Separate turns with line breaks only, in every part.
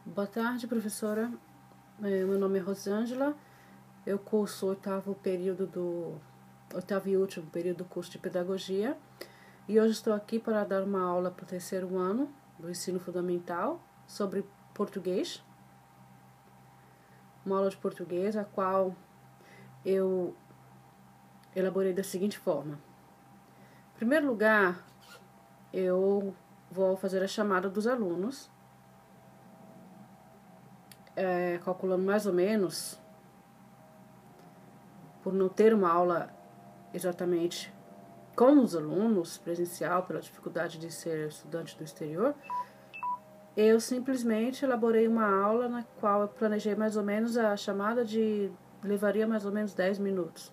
Boa tarde, professora. Meu nome é Rosângela. Eu curso oitavo e último período do curso de pedagogia e hoje estou aqui para dar uma aula para o terceiro ano do ensino fundamental sobre português. Uma aula de português a qual eu elaborei da seguinte forma. Em primeiro lugar, eu vou fazer a chamada dos alunos, calculando mais ou menos, por não ter uma aula exatamente com os alunos, presencial, pela dificuldade de ser estudante do exterior, eu simplesmente elaborei uma aula na qual eu planejei mais ou menos a chamada levaria mais ou menos 10 minutos.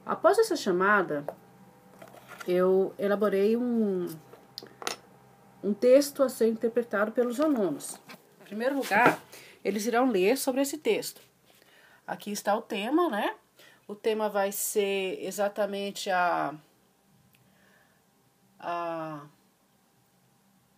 Após essa chamada, eu elaborei um texto a ser interpretado pelos alunos. Em primeiro lugar, eles irão ler sobre esse texto. Aqui está o tema, né? O tema vai ser exatamente a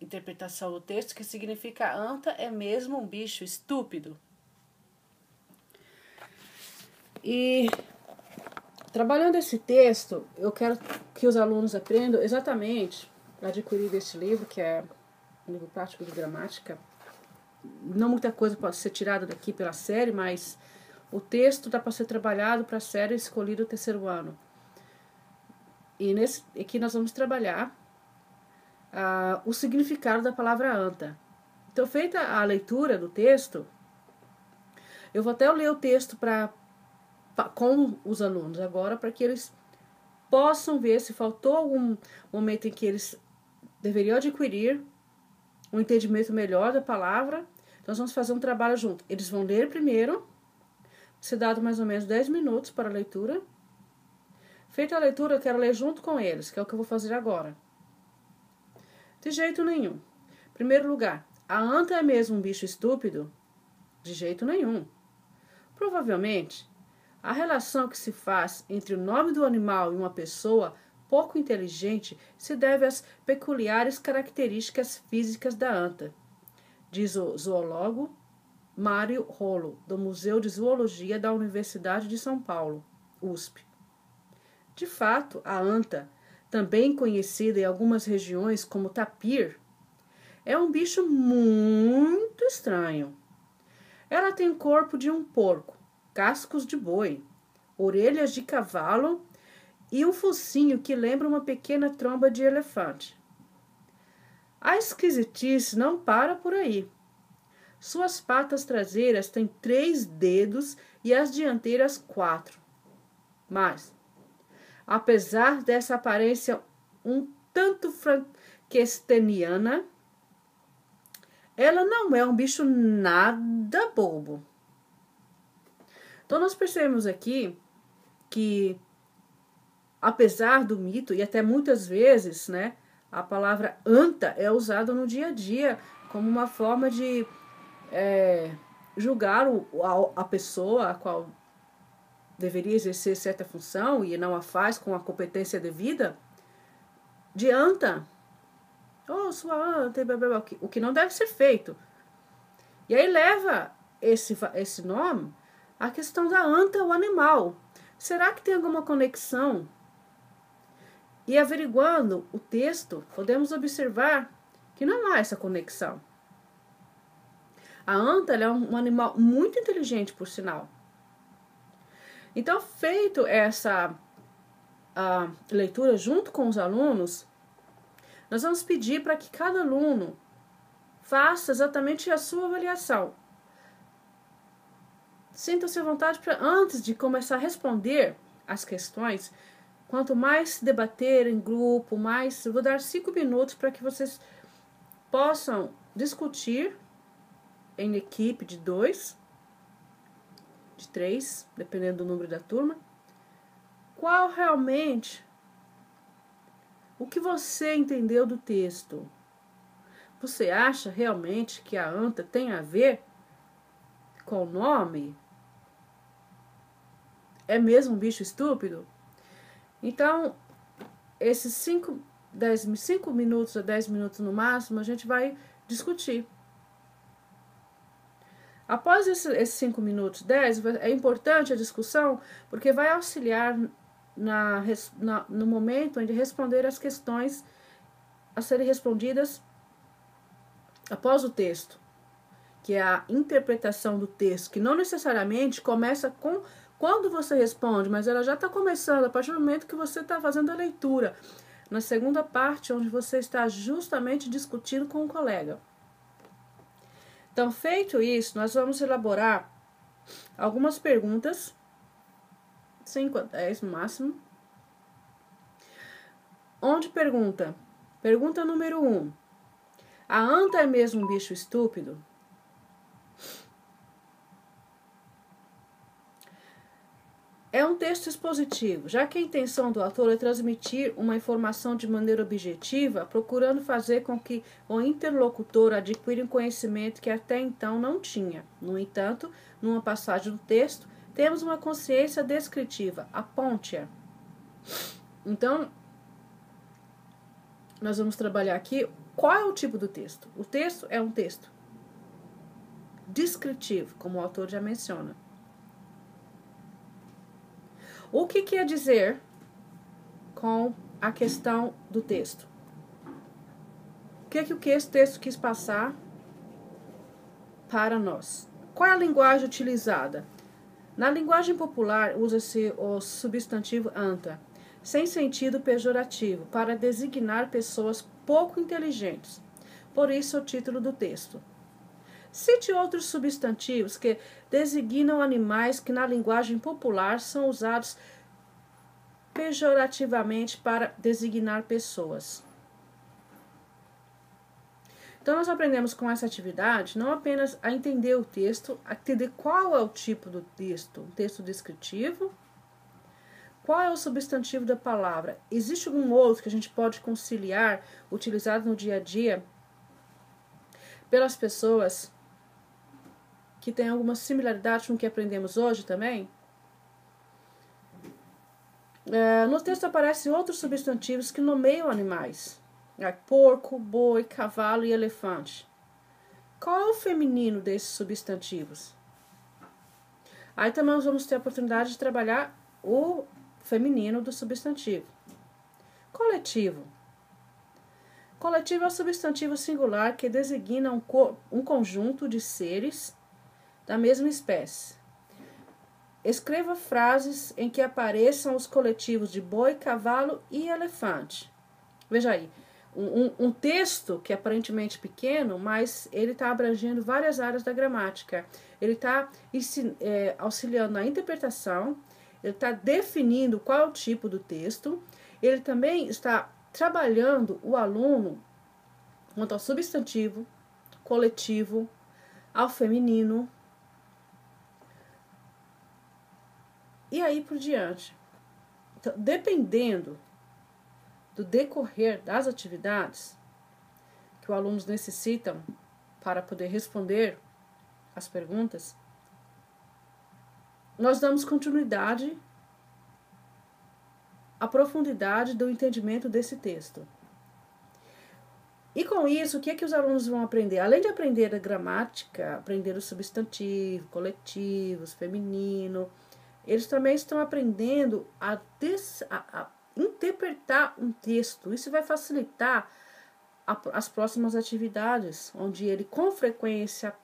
interpretação do texto, que significa anta é mesmo um bicho estúpido. E trabalhando esse texto, eu quero que os alunos aprendam exatamente a adquirir esse livro, que é um livro prático de gramática. Não muita coisa pode ser tirada daqui pela série, mas o texto dá para ser trabalhado para a série escolhida do terceiro ano. E aqui nós vamos trabalhar o significado da palavra anta. Então, feita a leitura do texto, eu vou até ler o texto com os alunos agora, para que eles possam ver se faltou algum momento em que eles deveriam adquirir um entendimento melhor da palavra. Nós vamos fazer um trabalho junto. Eles vão ler primeiro, ser dado mais ou menos 10 minutos para a leitura. Feita a leitura, eu quero ler junto com eles, que é o que eu vou fazer agora. De jeito nenhum. Em primeiro lugar, a anta é mesmo um bicho estúpido? De jeito nenhum. Provavelmente, a relação que se faz entre o nome do animal e uma pessoa pouco inteligente se deve às peculiares características físicas da anta, diz o zoólogo Mário Rolo, do Museu de Zoologia da Universidade de São Paulo, USP. De fato, a anta, também conhecida em algumas regiões como tapir, é um bicho muito estranho. Ela tem o corpo de um porco, cascos de boi, orelhas de cavalo e um focinho que lembra uma pequena tromba de elefante. A esquisitice não para por aí. Suas patas traseiras têm 3 dedos e as dianteiras 4. Mas, apesar dessa aparência um tanto frankensteiniana, ela não é um bicho nada bobo. Então, nós percebemos aqui que, apesar do mito, e até muitas vezes, né, a palavra anta é usada no dia a dia como uma forma de julgar a pessoa a qual deveria exercer certa função e não a faz com a competência devida, de anta. Oh, sua anta, o que não deve ser feito. E aí leva esse nome à questão da anta, o animal. Será que tem alguma conexão? E averiguando o texto, podemos observar que não há essa conexão. A anta é um animal muito inteligente, por sinal. Então, feito essa leitura junto com os alunos, nós vamos pedir para que cada aluno faça exatamente a sua avaliação. Sinta-se à vontade antes de começar a responder as questões. Quanto mais debater em grupo, eu vou dar 5 minutos para que vocês possam discutir em equipe de 2, de 3, dependendo do número da turma, qual realmente o que você entendeu do texto. Você acha realmente que a anta tem a ver com o nome? É mesmo um bicho estúpido? Então, esses 5 minutos a 10 minutos no máximo, a gente vai discutir. Após esses 5 minutos, 10, é importante a discussão, porque vai auxiliar no momento em de responder as questões a serem respondidas após o texto, que é a interpretação do texto, que não necessariamente começa com quando você responde, mas ela já está começando a partir do momento que você está fazendo a leitura, na segunda parte, onde você está justamente discutindo com o colega. Então, feito isso, nós vamos elaborar algumas perguntas, 5 a 10 no máximo, onde pergunta número 1, a anta é mesmo um bicho estúpido? É um texto expositivo, já que a intenção do autor é transmitir uma informação de maneira objetiva, procurando fazer com que o interlocutor adquira um conhecimento que até então não tinha. No entanto, numa passagem do texto, temos uma consciência descritiva, a ponte-a. Então, nós vamos trabalhar aqui qual é o tipo do texto. O texto é um texto descritivo, como o autor já menciona. O que quer dizer com a questão do texto? O que o texto quis passar para nós? Qual é a linguagem utilizada? Na linguagem popular, usa-se o substantivo anta, sem sentido pejorativo, para designar pessoas pouco inteligentes. Por isso, o título do texto. Cite outros substantivos que designam animais que na linguagem popular são usados pejorativamente para designar pessoas. Então, nós aprendemos com essa atividade não apenas a entender o texto, a entender qual é o tipo do texto, um texto descritivo, qual é o substantivo da palavra. Existe algum outro que a gente pode conciliar, utilizado no dia a dia, pelas pessoas que tem alguma similaridade com o que aprendemos hoje também? No texto aparecem outros substantivos que nomeiam animais. Porco, boi, cavalo e elefante. Qual é o feminino desses substantivos? Aí também nós vamos ter a oportunidade de trabalhar o feminino do substantivo. Coletivo. Coletivo é o substantivo singular que designa um conjunto de seres da mesma espécie. Escreva frases em que apareçam os coletivos de boi, cavalo e elefante. Veja aí, um texto que é aparentemente pequeno, mas ele está abrangendo várias áreas da gramática. Ele está auxiliando na interpretação, ele está definindo qual é o tipo do texto, ele também está trabalhando o aluno quanto ao substantivo, coletivo, ao feminino, e aí por diante. Então, dependendo do decorrer das atividades que os alunos necessitam para poder responder as perguntas, nós damos continuidade à profundidade do entendimento desse texto. E com isso, o que é que os alunos vão aprender? Além de aprender a gramática, aprender o substantivo, coletivos, feminino, eles também estão aprendendo a interpretar um texto. Isso vai facilitar as próximas atividades, onde ele, com frequência,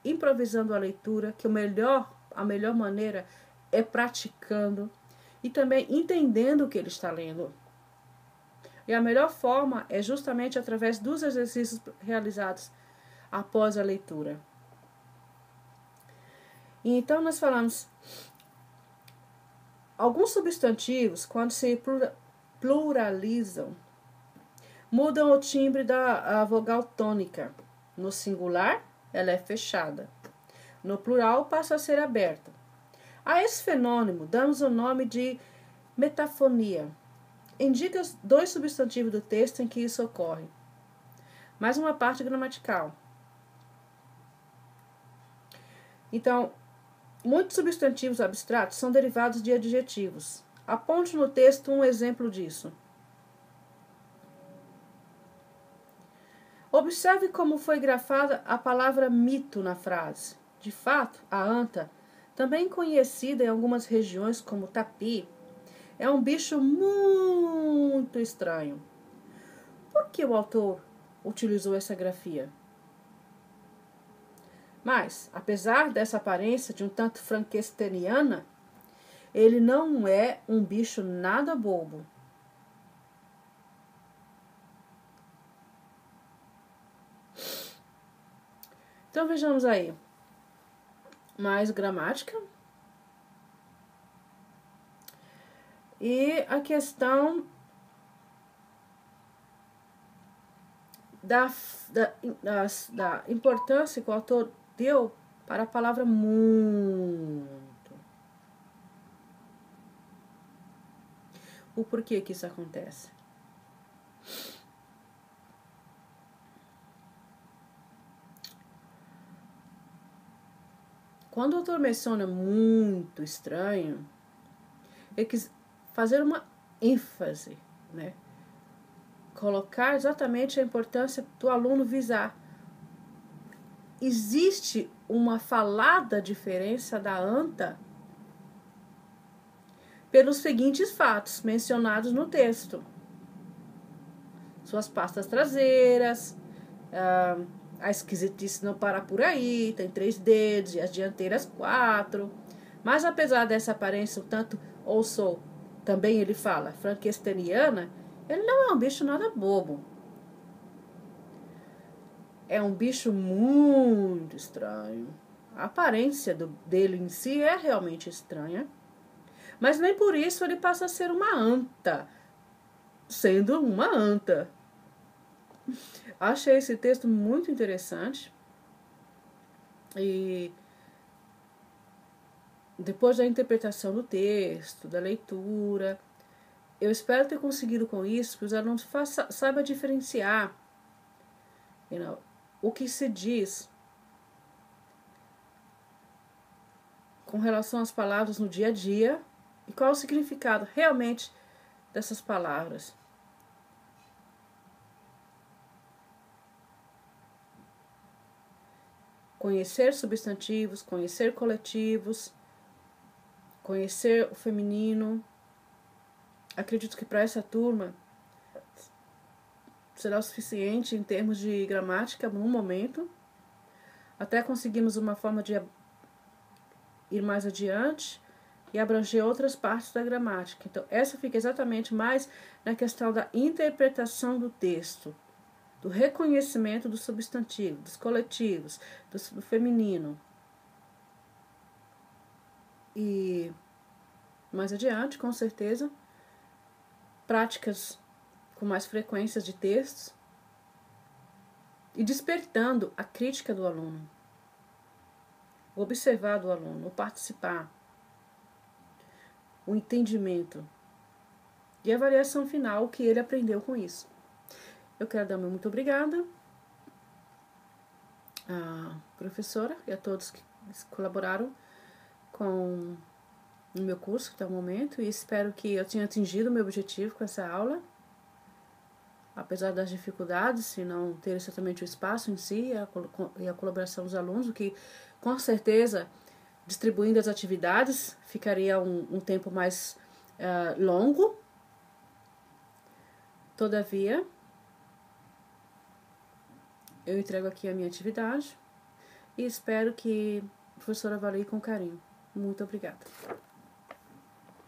improvisando a leitura, que a melhor maneira é praticando e também entendendo o que ele está lendo. E a melhor forma é justamente através dos exercícios realizados após a leitura. E então nós falamos, alguns substantivos, quando se pluralizam, mudam o timbre da vogal tônica. No singular, ela é fechada. No plural, passa a ser aberta. A esse fenômeno damos o nome de metafonia. Indica os 2 substantivos do texto em que isso ocorre. Mais uma parte gramatical. Então, muitos substantivos abstratos são derivados de adjetivos. Aponte no texto um exemplo disso. Observe como foi grafada a palavra mito na frase. De fato, a anta, também conhecida em algumas regiões como tapi, é um bicho muito estranho. Por que o autor utilizou essa grafia? Mas, apesar dessa aparência de um tanto frankensteiniana, ele não é um bicho nada bobo. Então vejamos aí. Mais gramática. E a questão da importância que o autor deu para a palavra muito. O porquê que isso acontece. Quando o autor menciona muito estranho, ele quis fazer uma ênfase, né? Colocar exatamente a importância do aluno visar. Existe uma falada diferença da anta pelos seguintes fatos mencionados no texto. Suas pastas traseiras, a esquisitice não para por aí, tem 3 dedos e as dianteiras 4. Mas apesar dessa aparência um tanto, também ele fala, frankensteiniana, ele não é um bicho nada bobo. É um bicho muito estranho. A aparência dele em si é realmente estranha. Mas nem por isso ele passa a ser uma anta. Sendo uma anta. Achei esse texto muito interessante. E depois da interpretação do texto, da leitura, eu espero ter conseguido com isso que os alunos saibam diferenciar o que se diz com relação às palavras no dia a dia e qual o significado realmente dessas palavras. Conhecer substantivos, conhecer coletivos, conhecer o feminino. Acredito que para essa turma será o suficiente em termos de gramática no momento. Até conseguimos uma forma de ir mais adiante e abranger outras partes da gramática. Então, essa fica exatamente mais na questão da interpretação do texto, do reconhecimento do substantivo, dos coletivos, do feminino. E mais adiante, com certeza, práticas com mais frequências de textos e despertando a crítica do aluno, o observar do aluno, o participar, o entendimento e a avaliação final, o que ele aprendeu com isso. Eu quero dar meu muito obrigada à professora e a todos que colaboraram com o meu curso até o momento e espero que eu tenha atingido o meu objetivo com essa aula, apesar das dificuldades, e não ter exatamente o espaço em si e a colaboração dos alunos, o que com certeza, distribuindo as atividades, ficaria um tempo mais longo. Todavia, eu entrego aqui a minha atividade e espero que a professora avalie com carinho. Muito obrigada.